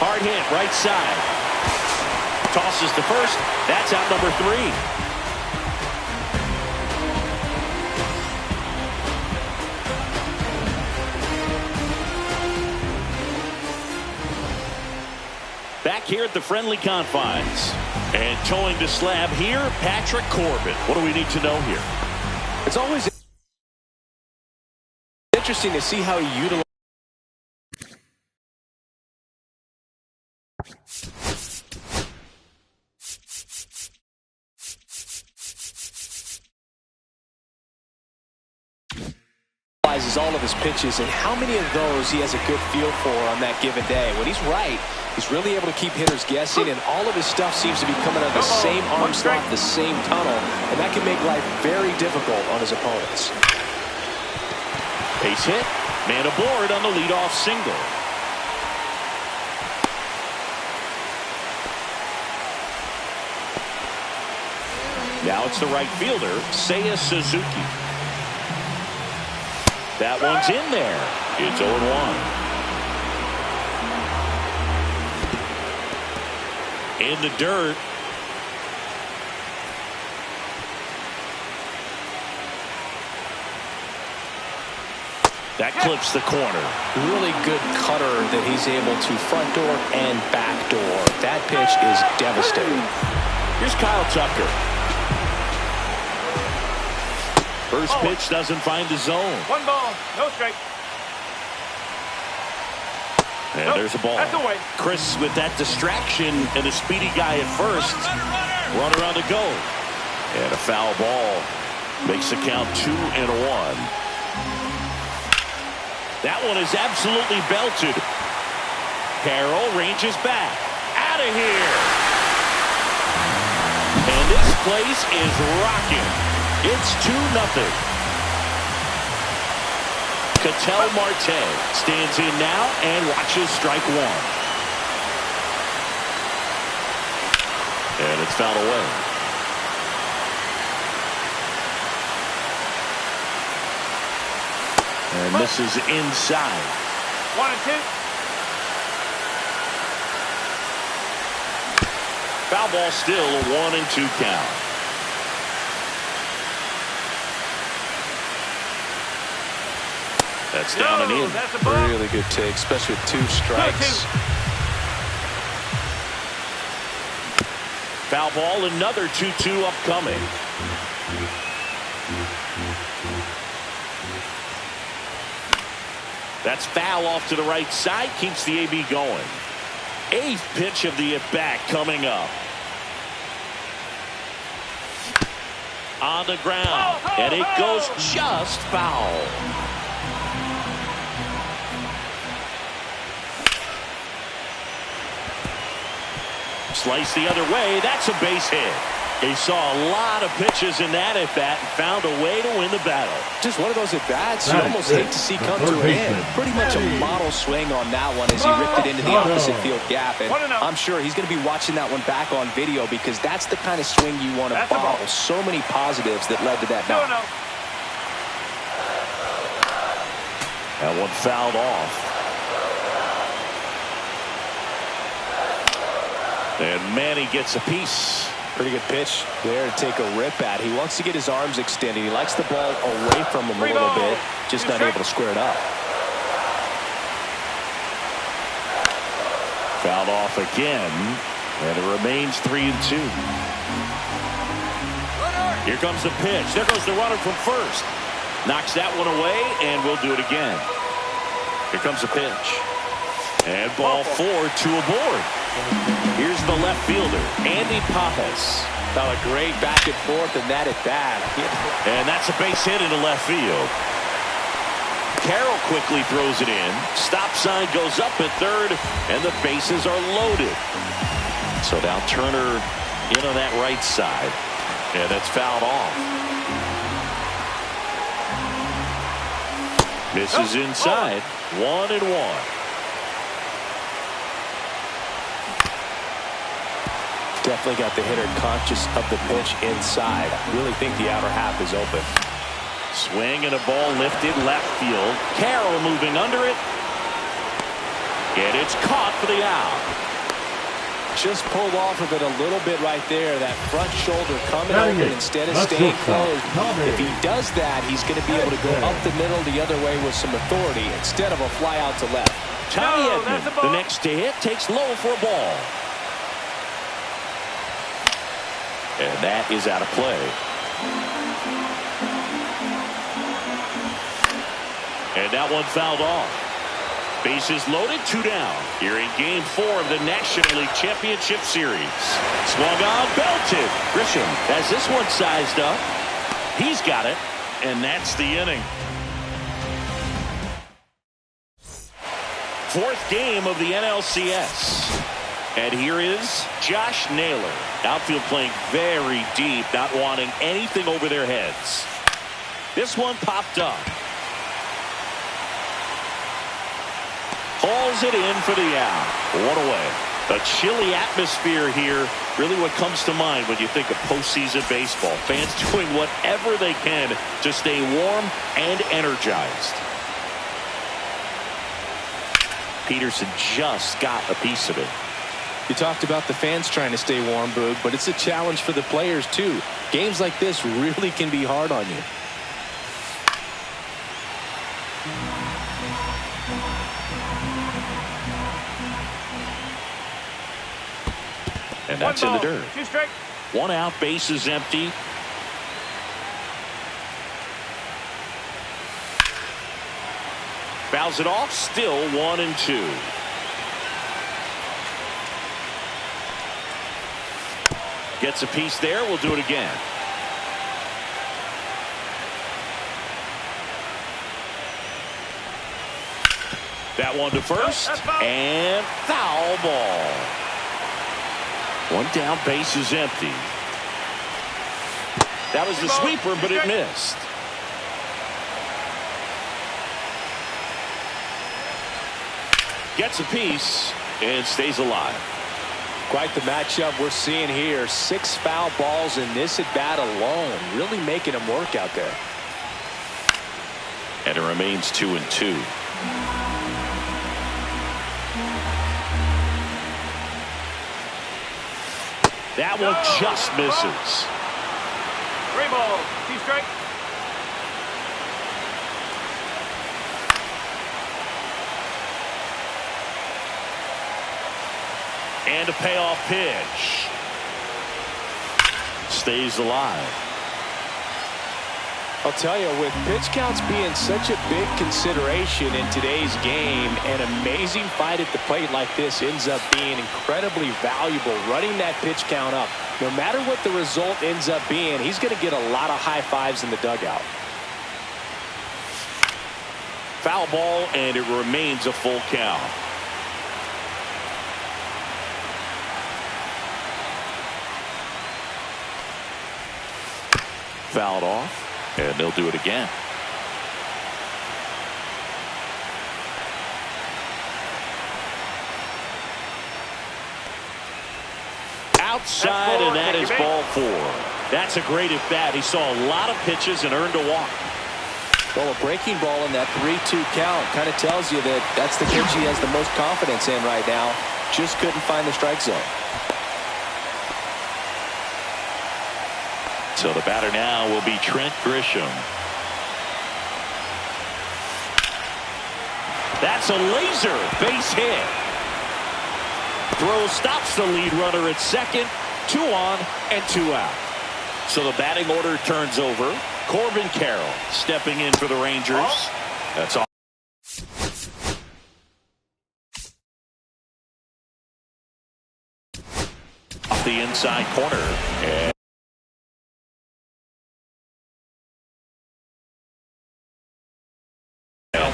Hard hit, right side. Tosses to first. That's out number 3. Back here at the friendly confines. And towing the slab here, Patrick Corbin. What do we need to know here? It's always interesting to see how he utilizes all of his pitches and how many of those he has a good feel for on that given day. When he's right, he's really able to keep hitters guessing, and all of his stuff seems to be coming out of the same arm slot, the same tunnel, and that can make life very difficult on his opponents. Base hit, man aboard on the leadoff single. Now it's the right fielder, Seiya Suzuki. That one's in there. It's 0-1. In the dirt. That clips the corner. Really good cutter that he's able to front door and back door. That pitch is devastating. Here's Kyle Tucker. First pitch doesn't find the zone. 1 ball, no strike. And there's a ball. That's away. Chris with that distraction and a speedy guy at first. Runner on the go. And a foul ball. Makes the count 2-1. That one is absolutely belted. Carroll ranges back. Out of here. And this place is rocking. It's 2-0. Ketel Marte stands in now and watches strike 1. And it's fouled away. And misses inside. 1-2. Foul ball still a 1-2 count. That's down and in. That's a ball. Really good take, especially with 2 strikes. Foul ball, another 2-2 upcoming. That's foul off to the right side, keeps the AB going. 8th pitch of the at-bat coming up. On the ground, and it goes just foul. Slice the other way. That's a base hit. He saw a lot of pitches in that at-bat and found a way to win the battle. Just one of those at-bats you almost hate to see come to an end. Pretty much a model swing on that one as he ripped it into the opposite field gap. And I'm sure he's going to be watching that one back on video because that's the kind of swing you want to bottle. So many positives that led to that knock. That one fouled off. And Manny gets a piece. Pretty good pitch there to take a rip at. He wants to get his arms extended. He likes the ball away from him a little bit, just not able to square it up. Fouled off again, and it remains 3-2. Here comes the pitch. There goes the runner from first. Knocks that one away, and we'll do it again. Here comes the pitch. And ball 4, 2 aboard. Here's the left fielder, Andy Papas. Got a great back and forth in that at bat. And that's a base hit into left field. Carroll quickly throws it in. Stop sign goes up at third, and the bases are loaded. So now Turner in on that right side, and it's fouled off. Misses inside. 1-1. Definitely got the hitter conscious of the pitch inside. I really think the outer half is open. Swing and a ball lifted left field. Carroll moving under it. And it's caught for the out. Just pulled off of it a little bit right there. That front shoulder coming over instead of staying closed. If he does that, he's going to be able to go up the middle the other way with some authority instead of a fly out to left. Tommy Edman, the next to hit, takes low for a ball. And that is out of play. And that one fouled off. Bases loaded, 2 down. Here in Game 4 of the National League Championship Series. Swung on, belted. Grisham has this one sized up. He's got it, and that's the inning. 4th game of the NLCS. And here is Josh Naylor. Outfield playing very deep, not wanting anything over their heads. This one popped up. Hauls it in for the out. 1 away. A chilly atmosphere here. Really what comes to mind when you think of postseason baseball. Fans doing whatever they can to stay warm and energized. Peterson just got a piece of it. You talked about the fans trying to stay warm, Boog, but it's a challenge for the players, too. Games like this really can be hard on you. And that's in the dirt. 2 strike. 1 out, base is empty. Fouls it off, still 1-2. Gets a piece there, we'll do it again. That one to first, and foul ball. 1 down, base is empty. That was the sweeper, but it missed. Gets a piece and stays alive. Quite the matchup we're seeing here. 6 foul balls in this at bat alone. Really making them work out there. And it remains 2-2. That one just misses. 3 balls. 2 strikes. And a payoff pitch. Stays alive. I'll tell you, with pitch counts being such a big consideration in today's game, an amazing fight at the plate like this ends up being incredibly valuable. Running that pitch count up, no matter what the result ends up being, he's going to get a lot of high fives in the dugout. Foul ball, and it remains a full count. Fouled off, and they'll do it again. Outside, and that is ball 4. That's a great at bat. He saw a lot of pitches and earned a walk. Well, a breaking ball in that 3-2 count kind of tells you that that's the pitch he has the most confidence in right now. Just couldn't find the strike zone. So the batter now will be Trent Grisham. That's a laser base hit. Throw stops the lead runner at second. 2 on and 2 out. So the batting order turns over. Corbin Carroll stepping in for the Rangers. That's all. Off the inside corner. And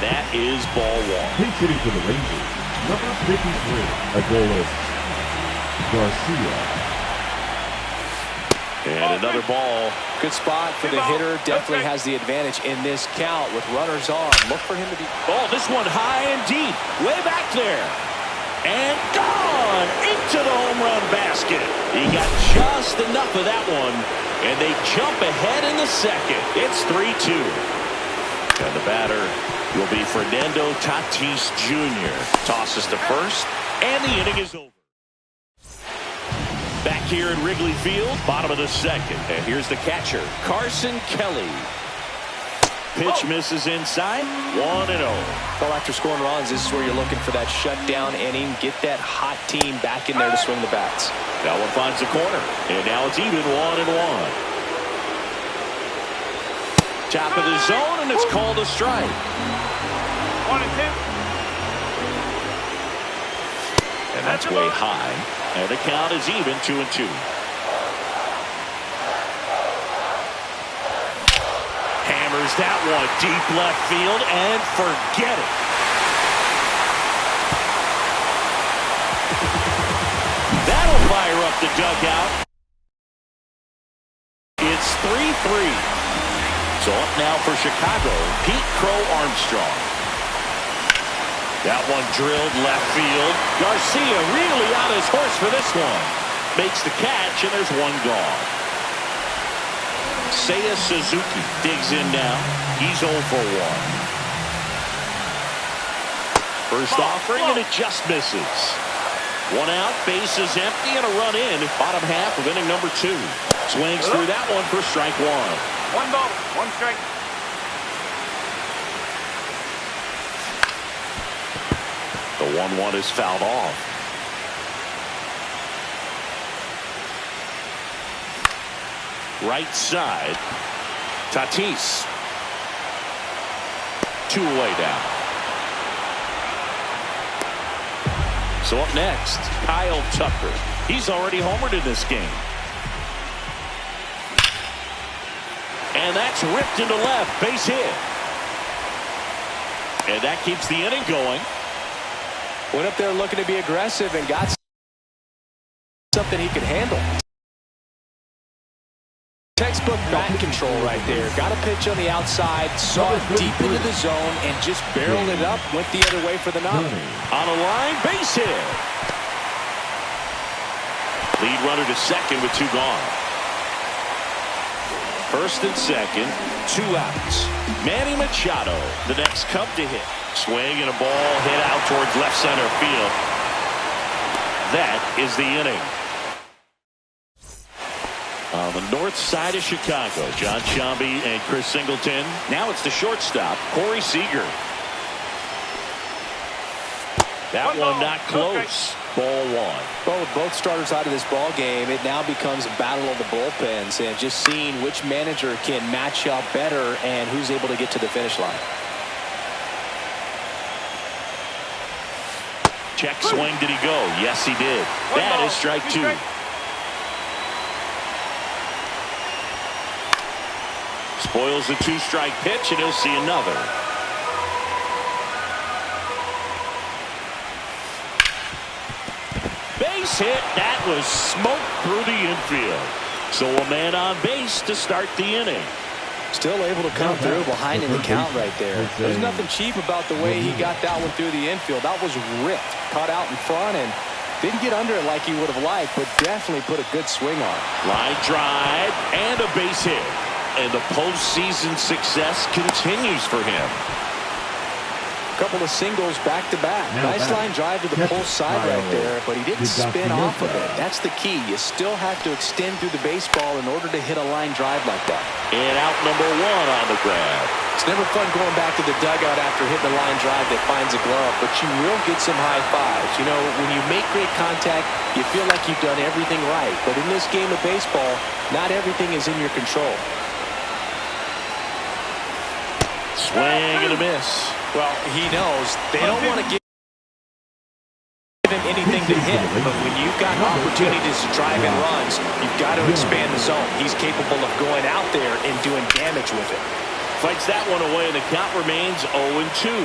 that is ball 1. Pinch hitting for the Rangers, number 53, Adolis Garcia. And another ball. Good spot for the hitter. Definitely has the advantage in this count with runners on. Look for him to be. Oh, this one high and deep. Way back there. And gone into the home run basket. He got just enough of that one. And they jump ahead in the second. It's 3-2. And the batter will be Fernando Tatis Jr. Tosses to first, and the inning is over. Back here at Wrigley Field, bottom of the second. And here's the catcher, Carson Kelly. Pitch misses inside, 1-0. Well, after scoring runs, this is where you're looking for that shutdown inning. Get that hot team back in there to swing the bats. That one finds the corner, and now it's even 1-1. Top of the zone, and it's called a strike. 1-2. And that's way high. And the count is even 2-2. Hammers that one deep left field, and forget it. That'll fire up the dugout. It's 3-3. So up now for Chicago, Pete Crow Armstrong. That one drilled left field. Garcia really on his horse for this one. Makes the catch, and there's one gone. Seiya Suzuki digs in now. He's 0 for 1. First offering, and it just misses. One out, base is empty, and a run in. Bottom half of inning number 2. Swings through that one for strike 1. 1 ball, 1 strike. The 1-1 is fouled off. Right side. Tatis. 2 away down. So up next, Kyle Tucker. He's already homered in this game. And that's ripped into left. Base hit. And that keeps the inning going. Went up there looking to be aggressive and got something he could handle. Textbook bat control right there. Got a pitch on the outside, saw it deep into the zone, and just barreled it up, went the other way for the knock. On a line, base hit. Lead runner to second with 2 gone. First and second, 2 outs. Manny Machado, the next Cub to hit. Swing and a ball hit out towards left center field. That is the inning. On the north side of Chicago, John Sciambi and Chris Singleton. Now it's the shortstop, Corey Seager. That one not close. Ball 1. Well, with both starters out of this ball game, it now becomes a battle of the bullpens and just seeing which manager can match up better and who's able to get to the finish line. Check swing, did he go? Yes, he did. That is strike 2. Spoils the 2-strike pitch, and he'll see another. Base hit. That was smoked through the infield. So a man on base to start the inning. Still able to come through behind in the count right there. There's nothing cheap about the way he got that one through the infield. That was ripped. Caught out in front and didn't get under it like he would have liked, but definitely put a good swing on it. Line drive and a base hit. And the postseason success continues for him. Couple of singles back-to-back. Nice line drive to the pull side right there, but he didn't spin off of it. That's the key. You still have to extend through the baseball in order to hit a line drive like that. And out number 1 on the grab. It's never fun going back to the dugout after hitting a line drive that finds a glove, but you will get some high fives. You know, when you make great contact, you feel like you've done everything right. But in this game of baseball, not everything is in your control. Swing and a miss. Well, he knows they don't want to give him anything to hit, but when you've got opportunities to drive in runs, you've got to expand the zone. He's capable of going out there and doing damage with it. Fights that one away, and the count remains 0-2.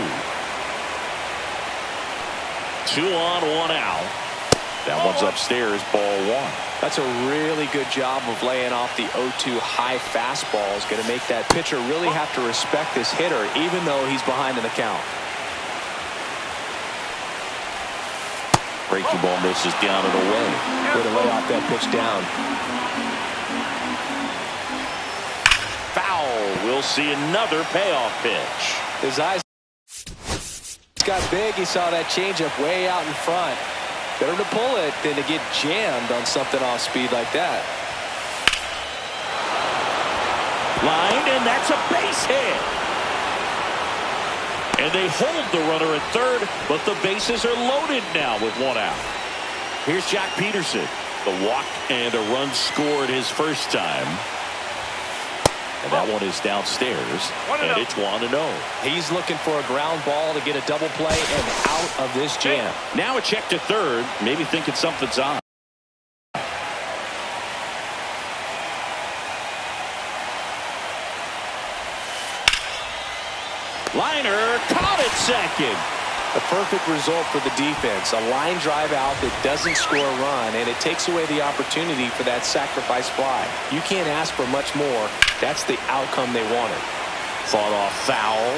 2 on, 1 out. That one's upstairs, ball 1. That's a really good job of laying off the 0-2 high fastball. Is going to make that pitcher really have to respect this hitter, even though he's behind in the count. Breaking ball misses down and away. Way to lay off that pitch down. Foul. We'll see another payoff pitch. His eyes got big, he saw that changeup way out in front. Better to pull it than to get jammed on something off speed like that. Line, and that's a base hit. And they hold the runner at third, but the bases are loaded now with one out. Here's Jack Peterson. The walk and a run scored his first time. And that one is downstairs, and it's 1-0. He's looking for a ground ball to get a double play and out of this jam. Now a check to third, maybe thinking something's on. Liner caught at second. A perfect result for the defense. A line drive out that doesn't score a run, and it takes away the opportunity for that sacrifice fly. You can't ask for much more. That's the outcome they wanted. Fought off foul.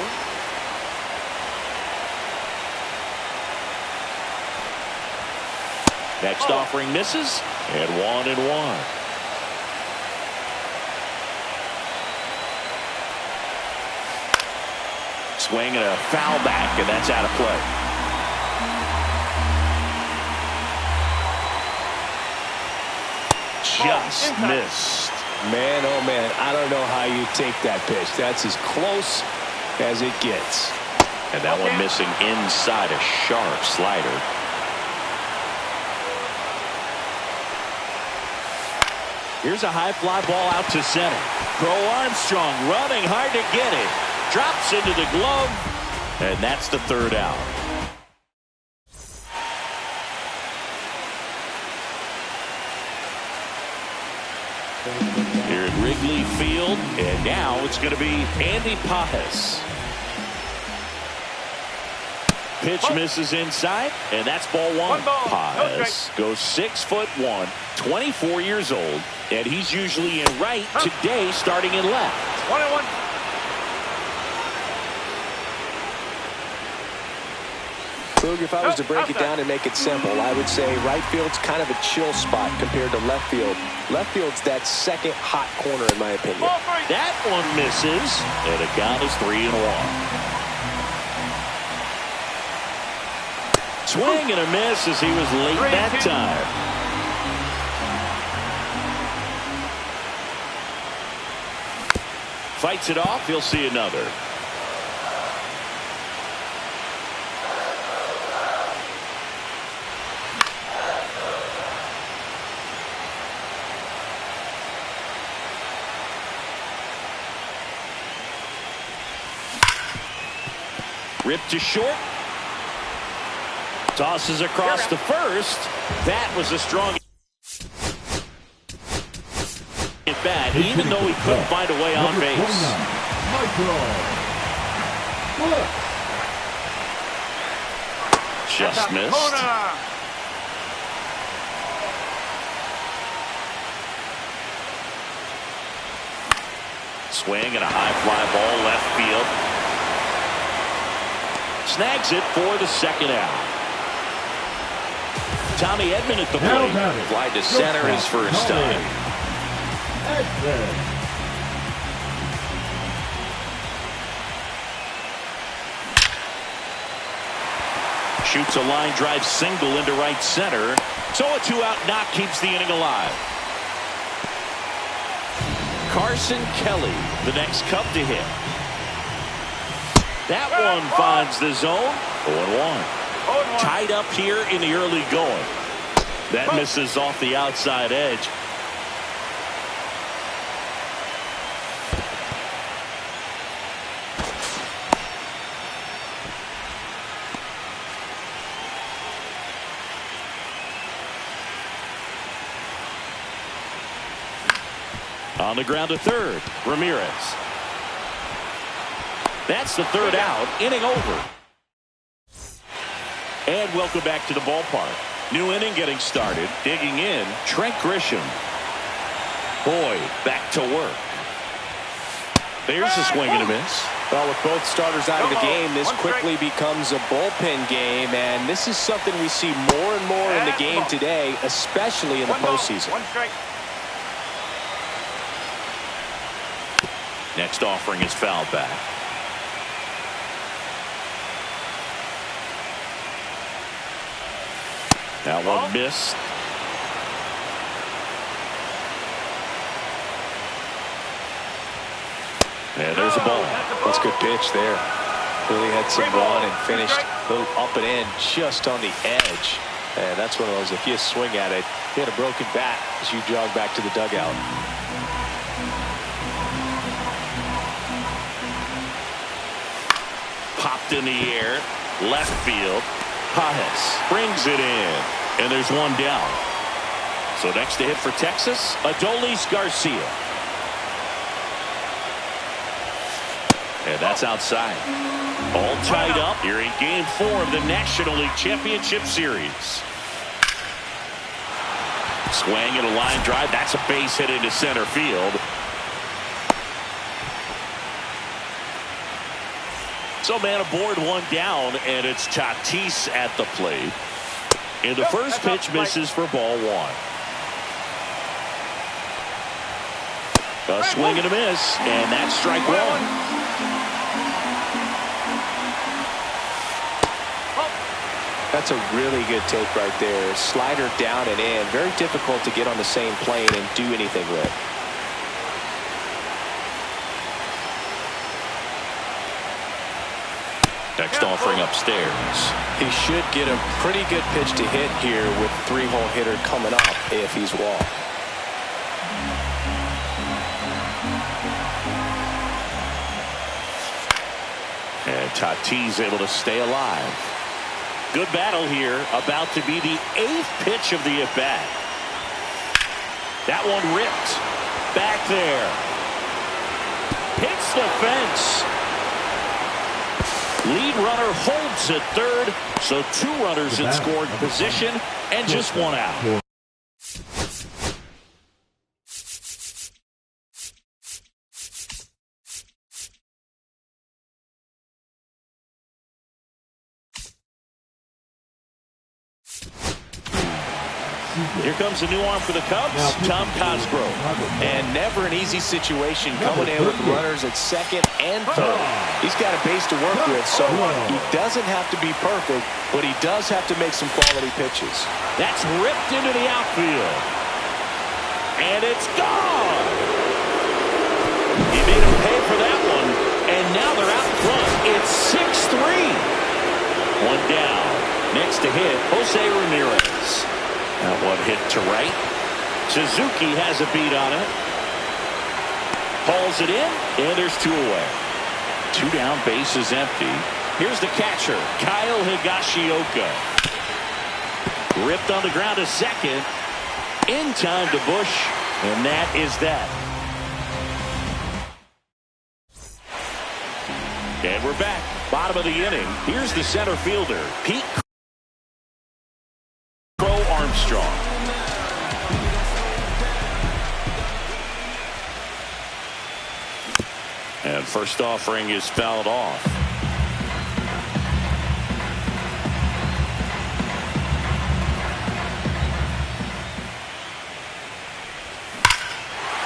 Next offering misses, and 1-1. Swing and a foul back, and that's out of play. Just missed. Man, oh man, I don't know how you take that pitch. That's as close as it gets. And that one missing inside a sharp slider. Here's a high fly ball out to center. Crow Armstrong running hard to get it. Drops into the glove, and that's the third out. Here at Wrigley Field, and now it's going to be Andy Pajas. Pitch misses inside, and that's ball one. Pajas goes 6'1", 24 years old, and he's usually in right, today starting in left. 1-1. Boog, if I was to break it down and make it simple, I would say right field's kind of a chill spot compared to left field. Left field's that second hot corner, in my opinion. That one misses, and the count is 3-1. Swing and a miss as he was late that time. Fights it off. He'll see another. Ripped to short. Tosses across the first. That was a strong at bat, even though he couldn't find a way on base. Just missed. Swing and a high fly ball left field. Snags it for the second out. Tommy Edman at the plate. Fly to center his first time. Shoots a line drive single into right center. So a 2-out knock keeps the inning alive. Carson Kelly, the next Cub to hit. That one finds the zone. 0-1. Tied up here in the early going. That misses off the outside edge. On the ground to third, Ramirez. That's the third out, inning over. And welcome back to the ballpark. New inning getting started. Digging in, Trent Grisham. Boyd back to work. There's a swing and a miss. Well, with both starters out of the game, this quickly becomes a bullpen game, and this is something we see more and more in the game today, especially in the postseason. Next offering is fouled back. That one missed. And there's a ball. That's a good pitch there. Really had some run and finished a little up and in just on the edge. And that's one of those, if you swing at it, you had a broken bat as you jog back to the dugout. Popped in the air. Left field. Pajes brings it in. And there's one down. So next to hit for Texas, Adolis Garcia. And that's outside. All tied up here in Game 4 of the National League Championship Series. Swing and a line drive. That's a base hit into center field. So man aboard, one down, and it's Tatis at the plate. And the first pitch misses for ball one. A swing and a miss, and that's strike one. That's a really good take right there. Slider down and in. Very difficult to get on the same plane and do anything with. Next offering upstairs. He should get a pretty good pitch to hit here with three-hole hitter coming up if he's walked. And Tatis able to stay alive. Good battle here. About to be the 8th pitch of the at-bat. That one ripped. Back there. Hits the fence. Lead runner holds at third. So 2 runners in scoring position and just 1 out. Here comes a new arm for the Cubs, Tom Cosgrove. And never an easy situation coming in with runners at second and third. He's got a base to work with, so he doesn't have to be perfect, but he does have to make some quality pitches. That's ripped into the outfield. And it's gone. He made him pay for that one, and now they're out front. It's 6-3. One down. Next to hit, Jose Ramirez. That one hit to right. Suzuki has a beat on it. Hauls it in, and there's 2 away. 2 down, bases empty. Here's the catcher, Kyle Higashioka. Ripped on the ground to second. In time to Bush, and that is that. And we're back. Bottom of the inning. Here's the center fielder, Pete Armstrong. And first offering is fouled off.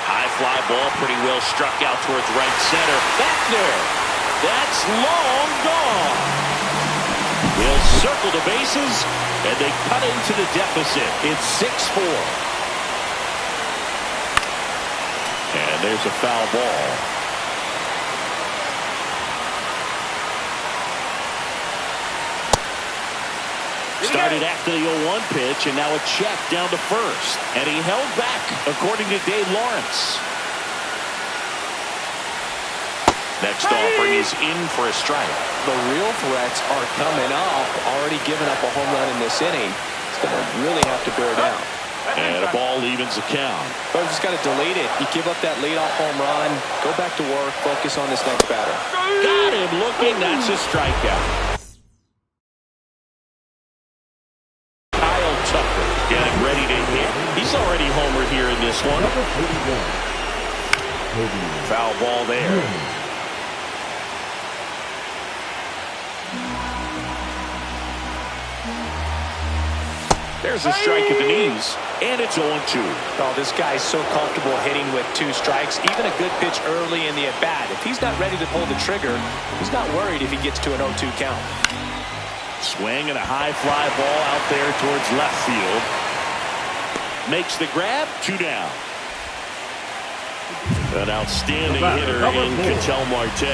High fly ball, pretty well struck out towards right center. Back there. That's long gone. They'll circle the bases, and they cut into the deficit. It's 6-4. And there's a foul ball. Started after the 0-1 pitch, and now a check down to first. And he held back, according to Dave Lawrence. Next offering is in for a strike. The real threats are coming up. Already given up a home run in this inning. He's going to really have to bear down. And a ball evens the count. But just got to delete it. You give up that leadoff home run. Go back to work. Focus on this next batter. Got him looking. That's a strikeout. Kyle Tucker getting ready to hit. He's already homered here in this one. Foul ball there. There's a strike at the knees, and it's 0-2. Oh, this guy's so comfortable hitting with 2 strikes. Even a good pitch early in the at-bat. If he's not ready to pull the trigger, he's not worried if he gets to an 0-2 count. Swing and a high fly ball out there towards left field. Makes the grab. 2 down. An outstanding hitter in Ketel Marte.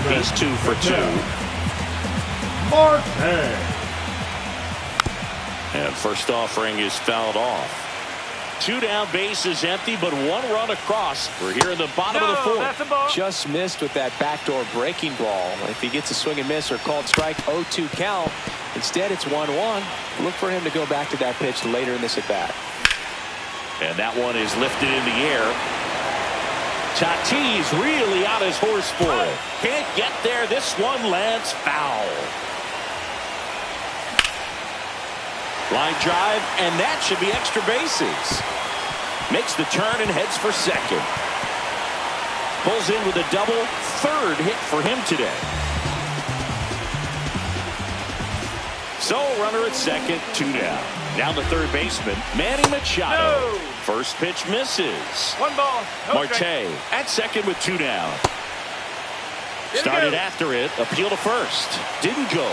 He's 2 for 2. Marte. And first offering is fouled off. 2 down, bases empty, but 1 run across. We're here in the bottom of the 4th. That's a ball. Just missed with that backdoor breaking ball. If he gets a swing and miss or called strike, 0-2 count. Instead, it's 1-1. Look for him to go back to that pitch later in this at bat. And that one is lifted in the air. Tatis really on his horse for it. Can't get there. This one lands foul. Line drive, and that should be extra bases. Makes the turn and heads for second. Pulls in with a double. 3rd hit for him today. So runner at second, 2 down. Now the third baseman, Manny Machado. No. First pitch misses. 1 ball. No Marte strike. at second with 2 down. Didn't Started go. after it. Appeal to first. Didn't go.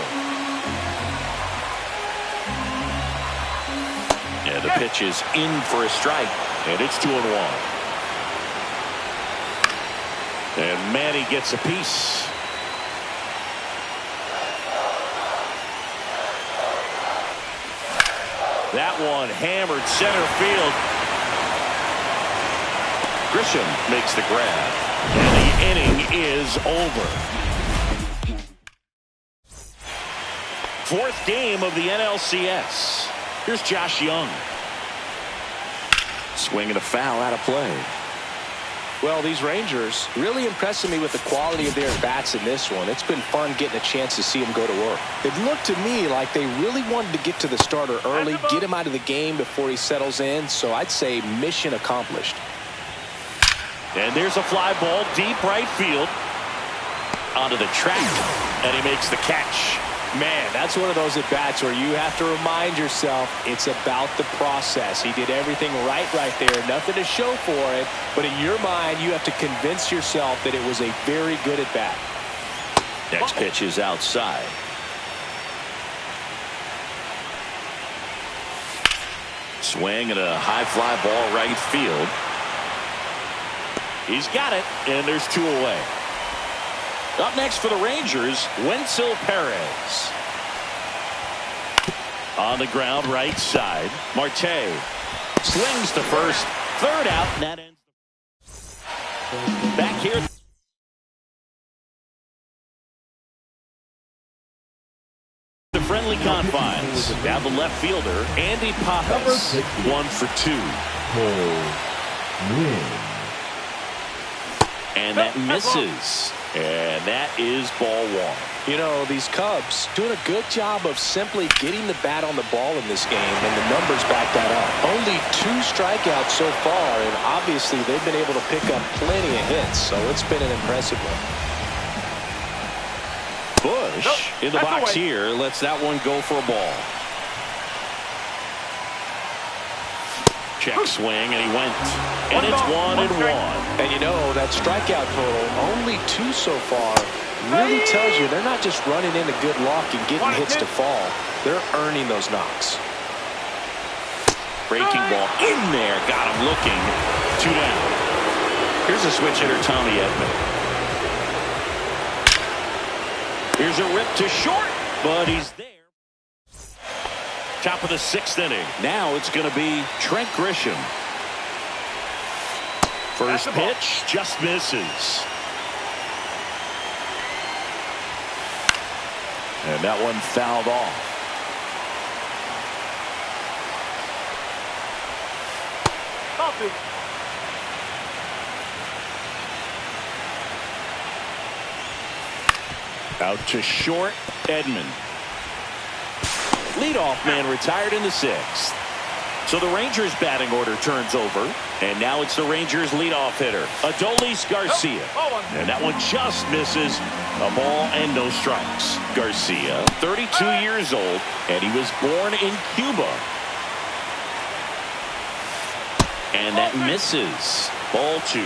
And the pitch is in for a strike. And it's 2-1. And Manny gets a piece. That one hammered center field. Grisham makes the grab. And the inning is over. 4th game of the NLCS. Here's Josh Young. Swing and a foul out of play. Well, these Rangers really impressing me with the quality of their bats in this one. It's been fun getting a chance to see them go to work. It looked to me like they really wanted to get to the starter early, get him out of the game before he settles in. So I'd say mission accomplished. And there's a fly ball deep right field. Onto the track. And he makes the catch. Man, that's one of those at-bats where you have to remind yourself it's about the process. He did everything right there. Nothing to show for it. But in your mind, you have to convince yourself that it was a very good at-bat. Next pitch is outside. Swing and a high fly ball right field. He's got it, and there's 2 away. Up next for the Rangers, Wenzel Perez. On the ground, right side. Marte slings to first. 3rd out, and that ends. Back here. The friendly confines. Now the left fielder, Andy Pajas. 1 for 2. And that misses. And that is ball 1. You know, these Cubs doing a good job of simply getting the bat on the ball in this game, and the numbers back that up. Only 2 strikeouts so far, and obviously they've been able to pick up plenty of hits, so it's been an impressive one. Bush in the box here lets that one go for a ball. Check swing, and he went. And it's 1-1. And you know, that strikeout total, only 2 so far, really tells you they're not just running into good luck and getting hits to fall. They're earning those knocks. Breaking ball in there. Got him looking. 2 down. Here's a switch hitter, Tommy Edman. Here's a rip to short, but he's there. Top of the 6th inning. Now it's going to be Trent Grisham. First pitch just misses. And that one fouled off. Out to short, Edman. Leadoff man retired in the 6th. So the Rangers batting order turns over. And now it's the Rangers leadoff hitter, Adolis Garcia. And that one just misses. A ball and no strikes. Garcia, 32 years old, and he was born in Cuba. And that misses. Ball 2.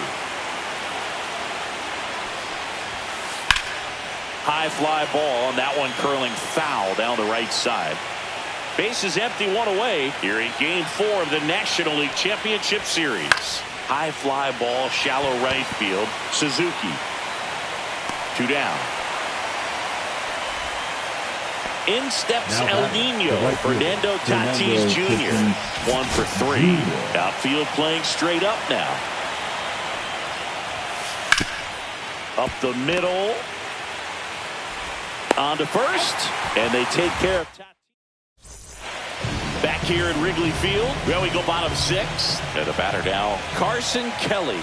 High fly ball, and that one curling foul down the right side. Base is empty, one away here in Game 4 of the National League Championship Series. High fly ball, shallow right field. Suzuki. 2 down. In steps El Nino, Fernando Tatis Jr. 1 for 3. Outfield playing straight up now. Up the middle. On to first, and they take care of Tatis. Back here at Wrigley Field, well, we go bottom 6. And the batter now, Carson Kelly.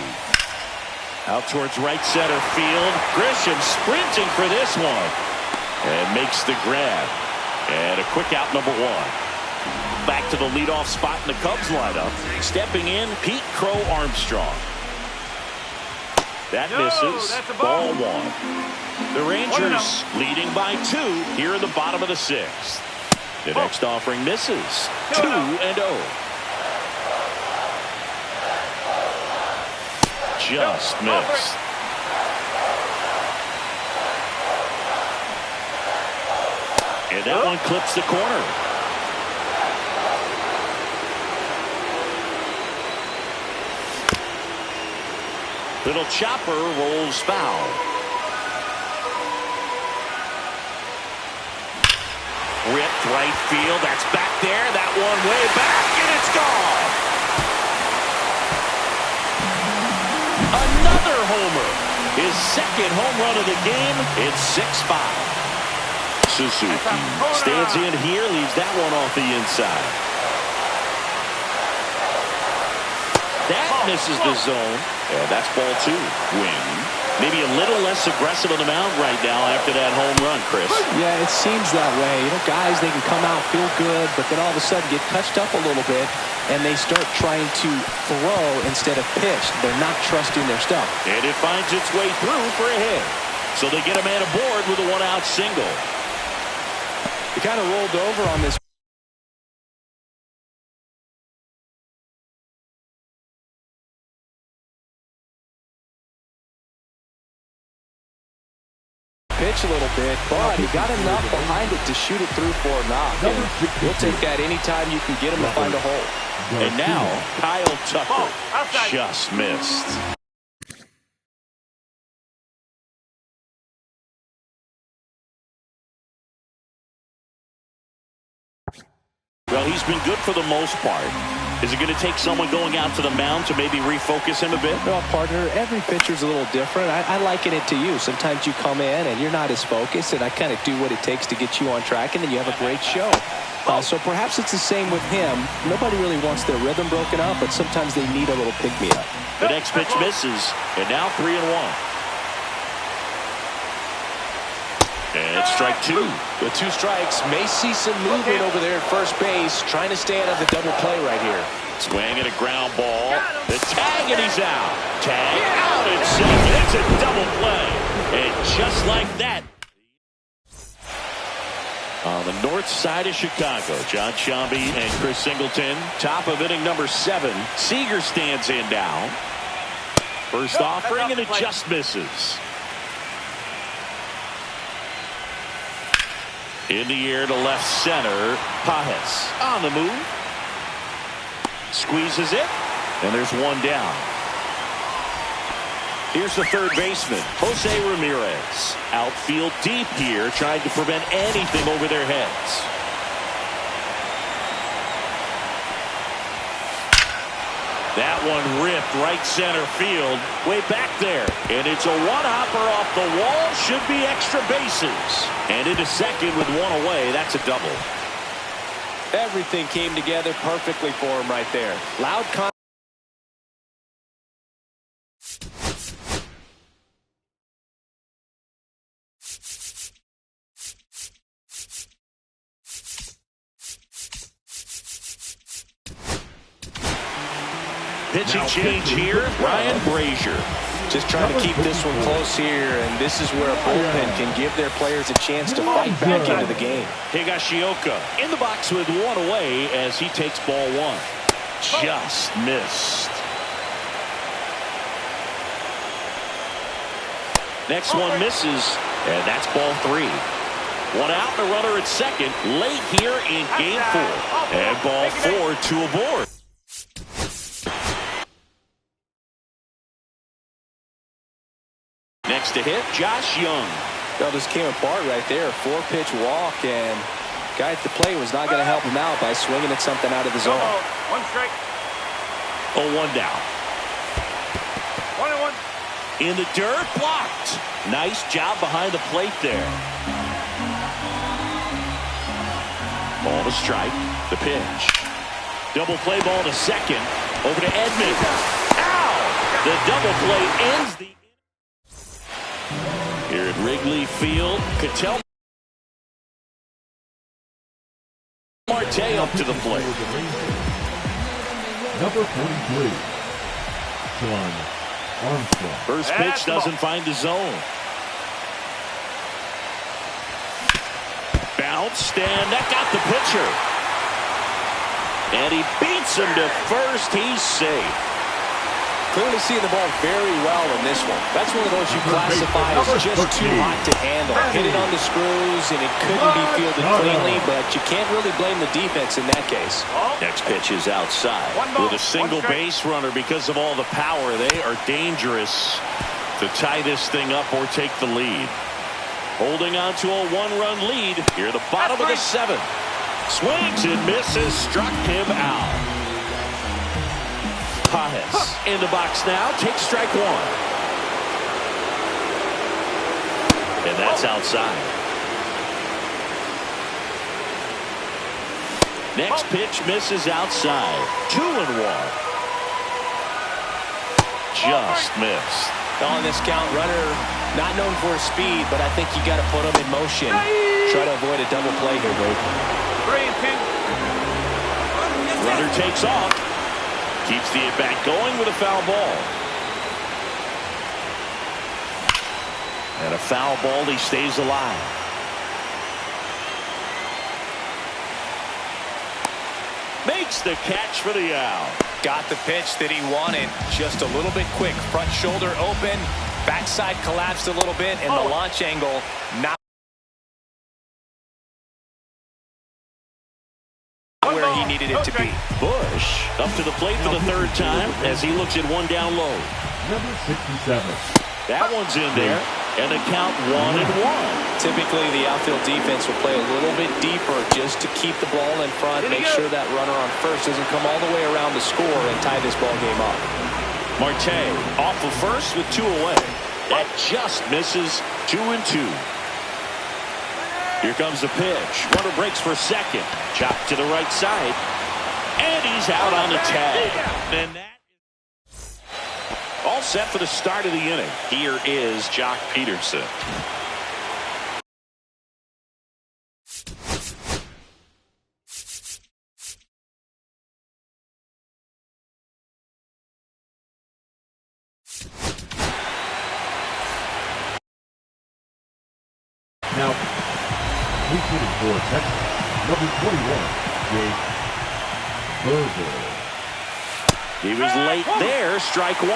Out towards right center field. Grisham sprinting for this one. And makes the grab. And a quick out, number 1. Back to the leadoff spot in the Cubs lineup. Stepping in, Pete Crow Armstrong. That misses. Ball 1. The Rangers leading by 2 here in the bottom of the 6th. The next offering misses. 2-0. Just missed. And that one clips the corner. Little chopper rolls foul. Ripped right field. That's back there. That one way back, and it's gone. Another homer. His second home run of the game. It's 6-5. Suzuki stands in here, leaves that one off the inside. That misses the zone. And that's ball 2. Wing. Maybe a little less aggressive on the mound right now after that home run, Chris. Yeah, it seems that way. You know, guys, they can come out, feel good, but then all of a sudden get touched up a little bit, and they start trying to throw instead of pitch. They're not trusting their stuff. And it finds its way through for a hit. So they get a man aboard with a 1-out single. He kind of rolled over on this pitch a little bit, but he got enough behind it to shoot it through for a knock. And he'll take that anytime you can get him to find a hole. And now, Kyle Tucker just missed. Well, he's been good for the most part. Is it going to take someone going out to the mound to maybe refocus him a bit? Well, partner, every pitcher's a little different. I liken it to you. Sometimes you come in and you're not as focused, and I kind of do what it takes to get you on track, and then you have a great show. So perhaps it's the same with him. Nobody really wants their rhythm broken up, but sometimes they need a little pick-me-up. The next pitch misses, and now 3-1. And strike 2. With 2 strikes, may see some movement over there at first base, trying to stay out of the double play right here. Swing and a ground ball. The tag, and he's out. Tag out and safe. It's a double play. And just like that. On the north side of Chicago, John Shambi and Chris Singleton. Top of inning number 7. Seager stands in now. First offering, and it just misses. In the air to left center. Pajes on the move. Squeezes it. And there's 1 down. Here's the third baseman, Jose Ramirez. Outfield deep here, trying to prevent anything over their heads. That one ripped right center field, way back there. And it's a one-hopper off the wall, should be extra bases. And into second with 1 away, that's a double. Everything came together perfectly for him right there. Loud pitching change here, Ryan Brazier. Just trying to keep this one close here, and this is where a bullpen can give their players a chance to fight back into the game. Higashioka in the box with 1 away as he takes ball 1. Just missed. Next one misses, And that's ball 3. One out and a runner at second late here in game 4. And ball 4, 2 aboard. Next to hit, Josh Young. Well, this came apart right there. 4-pitch walk, and guy at the plate was not going to help him out by swinging at something out of the zone. One strike. 0-1 down. 1-1. In the dirt, blocked. Nice job behind the plate there. Ball to strike. The pitch. Double play ball to second. Over to Edman. Ow! The double play ends the... Here at Wrigley Field, Cattell Marte up to the plate. Number 43, John Armstrong. First pitch doesn't find the zone. Bounced, and that got the pitcher. And he beats him to first. He's safe. Clearly seeing the ball very well in this one. That's one of those you classify as just too hot to handle. Hit it on the screws, and it couldn't be fielded cleanly, but you can't really blame the defense in that case. Next pitch is outside. With a single base runner, because of all the power, they are dangerous to tie this thing up or take the lead. Holding on to a 1-run lead here at the bottom of the 7th. Swings and misses, struck him out. Pajes in the box now, takes strike 1. And that's outside. Next pitch misses outside. 2-1. Just missed. On this count, runner not known for his speed, but I think you got to put him in motion. Try to avoid a double play here, Wade. 3-2. Runner takes off. Keeps the at-bat going with a foul ball. And a foul ball, he stays alive. Makes the catch for the out. Got the pitch that he wanted. Just a little bit quick. Front shoulder open. Backside collapsed a little bit, and the launch angle not where he needed it to be. Bush up to the plate for the 3rd time as he looks at one down low. Number 67. That one's in there, and the count 1-1. Typically, the outfield defense will play a little bit deeper just to keep the ball in front, make sure that runner on first doesn't come all the way around the score and tie this ball game up. Marte off of first with 2 away. That just misses. 2-2. Here comes the pitch. Runner breaks for second. Chopped to the right side. And he's out on the tag. And that is all set for the start of the inning. Here is Jock Peterson. Now, he's hitting for Texas. Number 21, Jake Burger. He was late there. Strike 1. 0-1.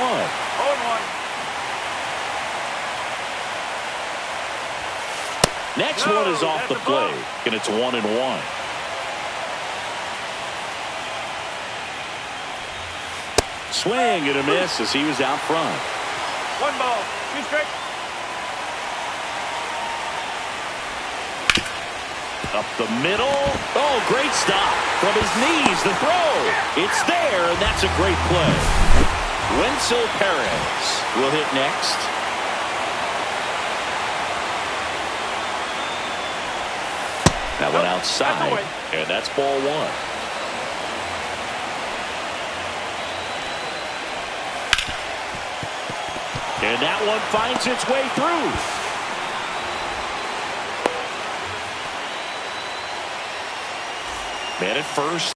Next one is off the plate, and it's 1-1. Swing and a miss as he was out front. 1 ball, 2 strikes. Up the middle. Oh, great stop. From his knees, the throw. It's there, and that's a great play. Wenzel Perez will hit next. That one outside, and that's ball 1. And that one finds its way through. Man at first.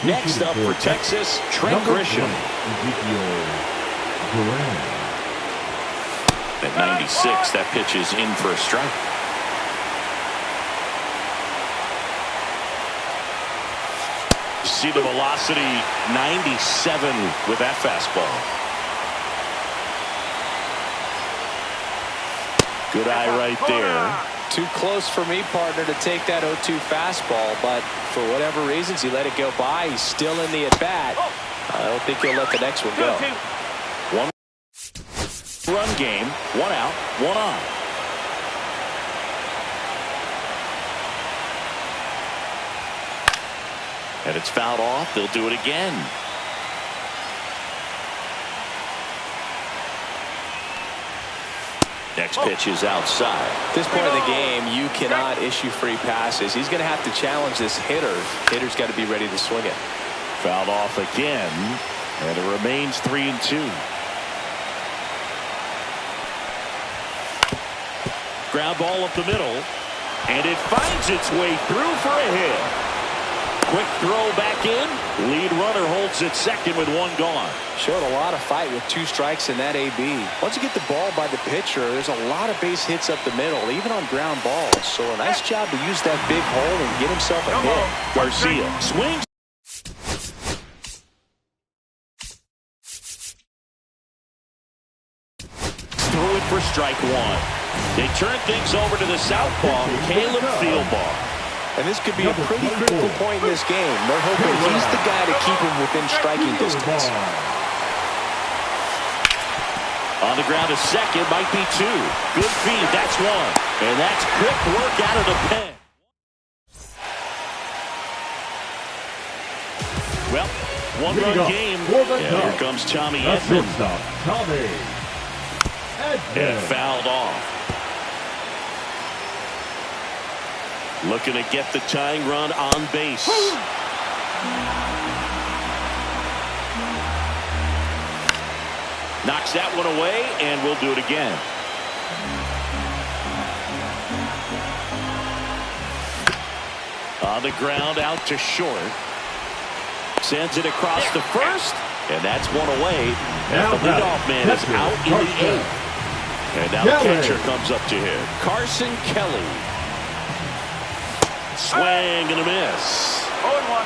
Next up for Texas, Trent Grisham. At 96, that pitch is in for a strike. See the velocity, 97 with that fastball. Good eye right there. Too close for me, partner, to take that 0-2 fastball, but for whatever reasons, he let it go by. He's still in the at-bat. I don't think he'll let the next one go. One run game, one out, one on. And it's fouled off. They'll do it again. Next pitch is outside. At this point in the game, you cannot issue free passes. He's going to have to challenge this hitter. Hitter's got to be ready to swing it. Fouled off again, and it remains 3-2. Ground ball up the middle, and it finds its way through for a hit. Quick throw back in. Lead runner holds at second with one gone. Showed a lot of fight with 2 strikes in that AB. Once you get the ball by the pitcher, there's a lot of base hits up the middle, even on ground balls. So a nice job to use that big hole and get himself a hit. Garcia swings. Throw it for strike one. They turn things over to the southpaw, Caleb Fieldbar. And this could be a pretty critical point in this game. They're hoping he's the guy to keep him within striking distance. On the ground to second, might be 2. Good feed, that's 1. And that's quick work out of the pen. Well, one-run game. And here comes Tommy Edman. And fouled off. Looking to get the tying run on base. Knocks that one away, and we'll do it again. On the ground, out to short. Sends it across the first, and that's one away. And the leadoff man is out in the 8th. And now the catcher comes up to him. Carson Kelly. Swing and a miss. 0-1.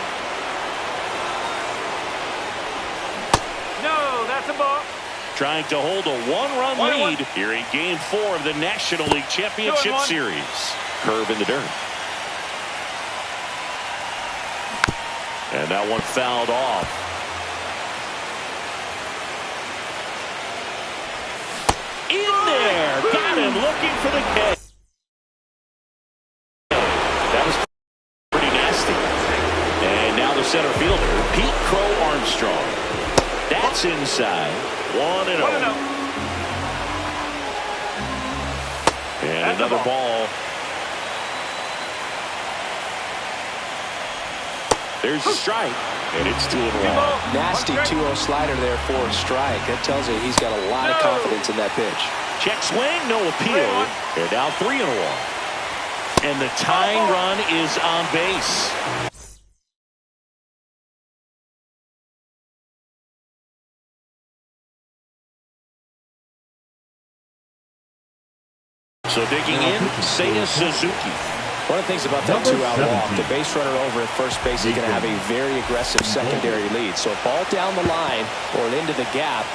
No, that's a ball. Trying to hold a one-run lead here in Game 4 of the National League Championship Series. Curve in the dirt. And that one fouled off. In there. Got him looking for the catch. That was pretty nasty. And now the center fielder, Pete Crow Armstrong. That's inside. 1-0. And another ball. There's a strike, and it's 2-1. Nasty 2-0 slider there for a strike. That tells you he's got a lot of confidence in that pitch. Check swing, no appeal. They're now 3-1. And the tying run is on base. So digging in, Seiya Suzuki. One of the things about that 2-out walk, the base runner over at first base is going to have a very aggressive secondary lead. So a ball down the line or into the gap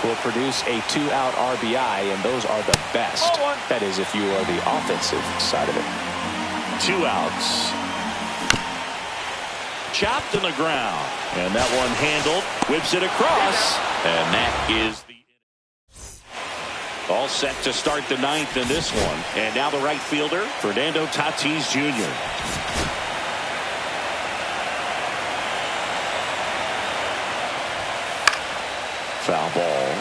will produce a 2-out RBI, and those are the best. That is, if you are the offensive side of it. 2 outs. Chopped on the ground. And that one handled. Whips it across. And that is the all set to start the 9th in this one. And now the right fielder, Fernando Tatis Jr. Foul ball.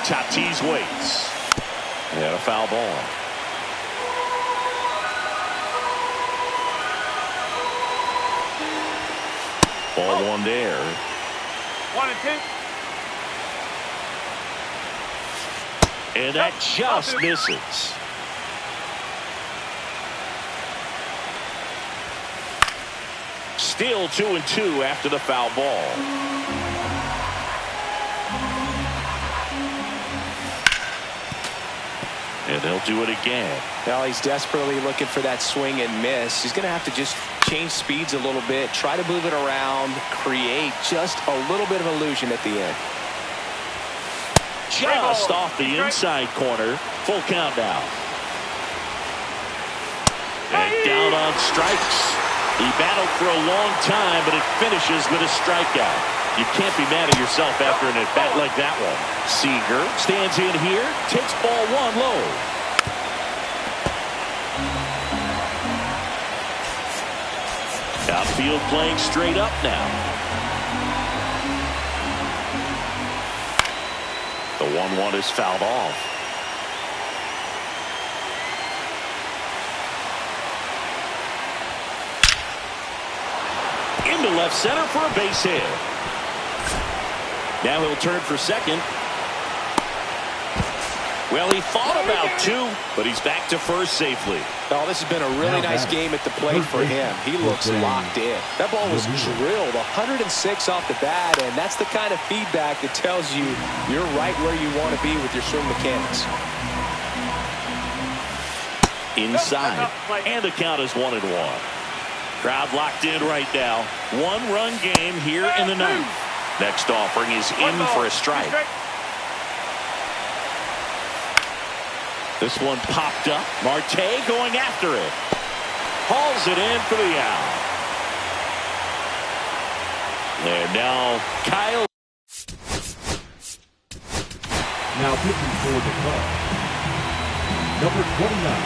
Tatis waits. And a foul ball. Ball 1 there. 1-2. And that just misses. Still 2-2 after the foul ball. And they'll do it again. Now he's desperately looking for that swing and miss. He's going to have to just change speeds a little bit, try to move it around, create just a little bit of illusion at the end. just off the inside corner. Full count now. And down on strikes. He battled for a long time, but it finishes with a strikeout. You can't be mad at yourself after an at-bat like that one. Seager stands in here, takes ball one low. Outfield playing straight up now. The 1-1 is fouled off. Into left center for a base hit. Now he'll turn for second. Well, he thought about two, but he's back to first safely. Oh, this has been a really nice game at the plate for him. He looks locked in. That ball was drilled 106 off the bat, and that's the kind of feedback that tells you you're right where you want to be with your swing mechanics. Inside, and the count is 1-1. Crowd locked in right now. One-run game here in the ninth. Next offering is in for a strike. This one popped up. Marte going after it. Hauls it in for the out. And now Kyle. Now pitching for the Cubs, number 29,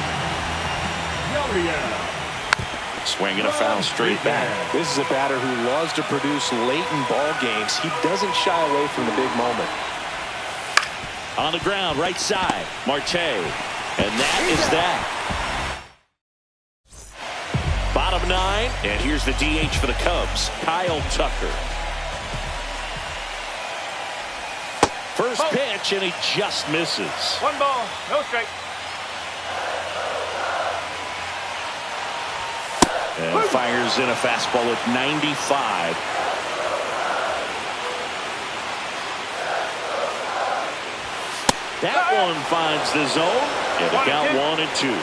Yariel. Swinging a foul straight back. This is a batter who loves to produce late in ball games. He doesn't shy away from the big moment. On the ground, right side, Marte. And that is that. Bottom 9, and here's the DH for the Cubs, Kyle Tucker. First pitch, and he just misses. 1 ball, no strike. And fires in a fastball at 95. That one finds the zone, and the count 1-2.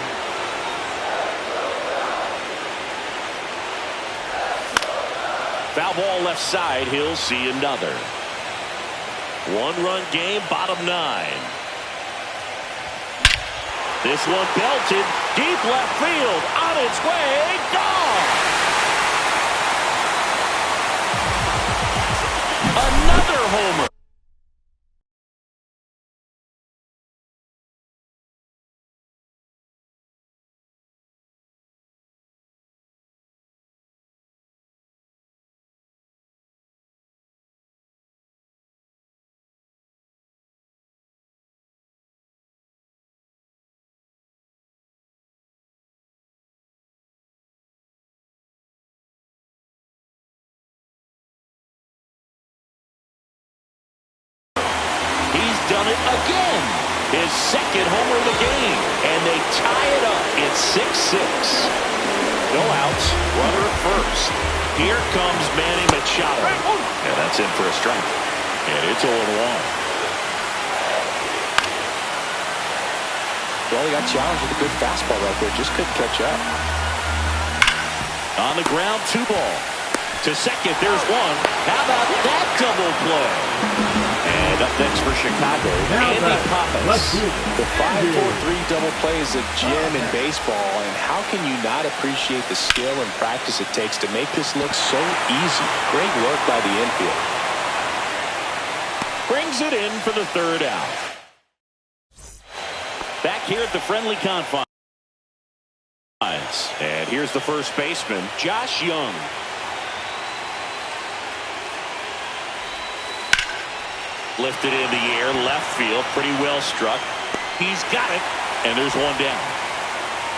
Foul ball left side, he'll see another. One-run game, bottom 9. This one belted, deep left field, on its way, gone! Another homer. Done it again. His second homer of the game. And they tie it up. It's 6-6. No outs. Runner at first. Here comes Manny Machado. And that's in for a strike. And it's 0-1. Well, he got challenged with a good fastball right there. Just couldn't catch up. On the ground, 2 ball. To second, there's one. How about that double play? And up next for Chicago, Andy Pappas. The 5-4-3 double play is a gem in baseball, and how can you not appreciate the skill and practice it takes to make this look so easy? Great work by the infield. Brings it in for the third out. Back here at the friendly confines. And here's the first baseman, Josh Young. Lifted in the air, left field, pretty well struck. He's got it, and there's one down.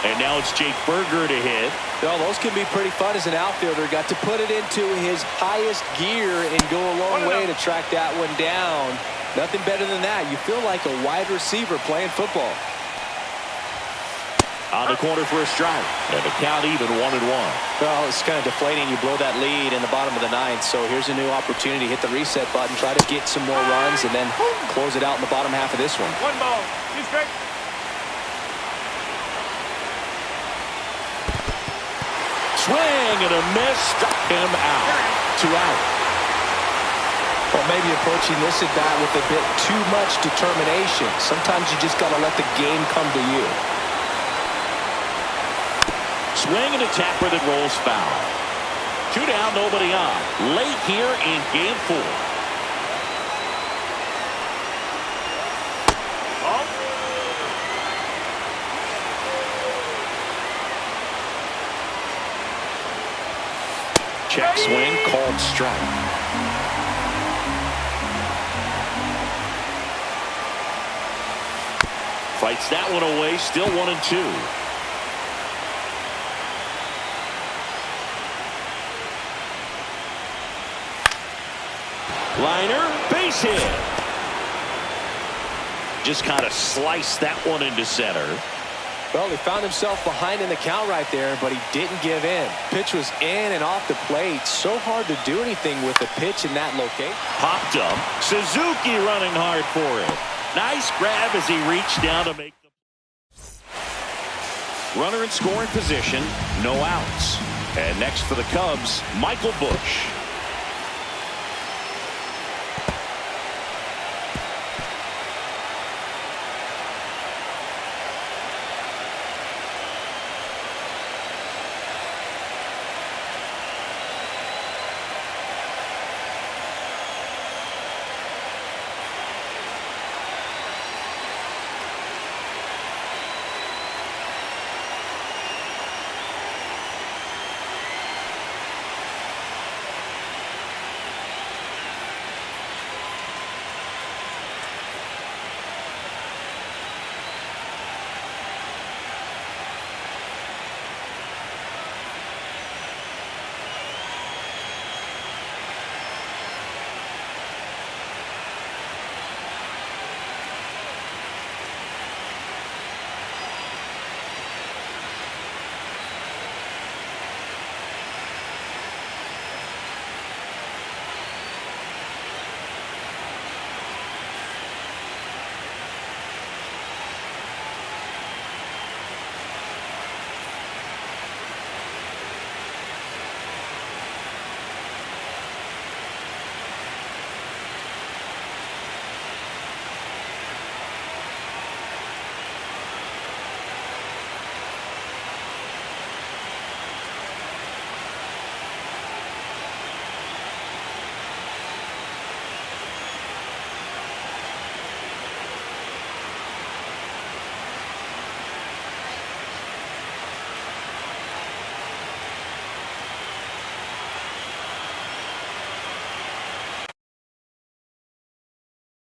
And now it's Jake Berger to hit. Well, those can be pretty fun as an outfielder. Got to put it into his highest gear and go a long way to track that one down. Nothing better than that. You feel like a wide receiver playing football. On the corner for a strike. And the count even 1-1. Well, it's kind of deflating. You blow that lead in the bottom of the ninth. So here's a new opportunity. Hit the reset button. Try to get some more runs and then close it out in the bottom half of this one. 1 ball, 2 strikes. Swing and a miss. Struck him out. 2 out. Well, maybe approaching this at bat with a bit too much determination. Sometimes you just got to let the game come to you. Swing and a tapper that rolls foul. 2 down, nobody on. Late here in game 4. Check swing, called strike. Fights that one away, still 1-2. Liner, base hit. Just kind of sliced that one into center. Well, he found himself behind in the count right there, but he didn't give in. Pitch was in and off the plate. So hard to do anything with the pitch in that location. Popped up. Suzuki running hard for it. Nice grab as he reached down to make the runner in scoring position. No outs. And next for the Cubs, Michael Busch.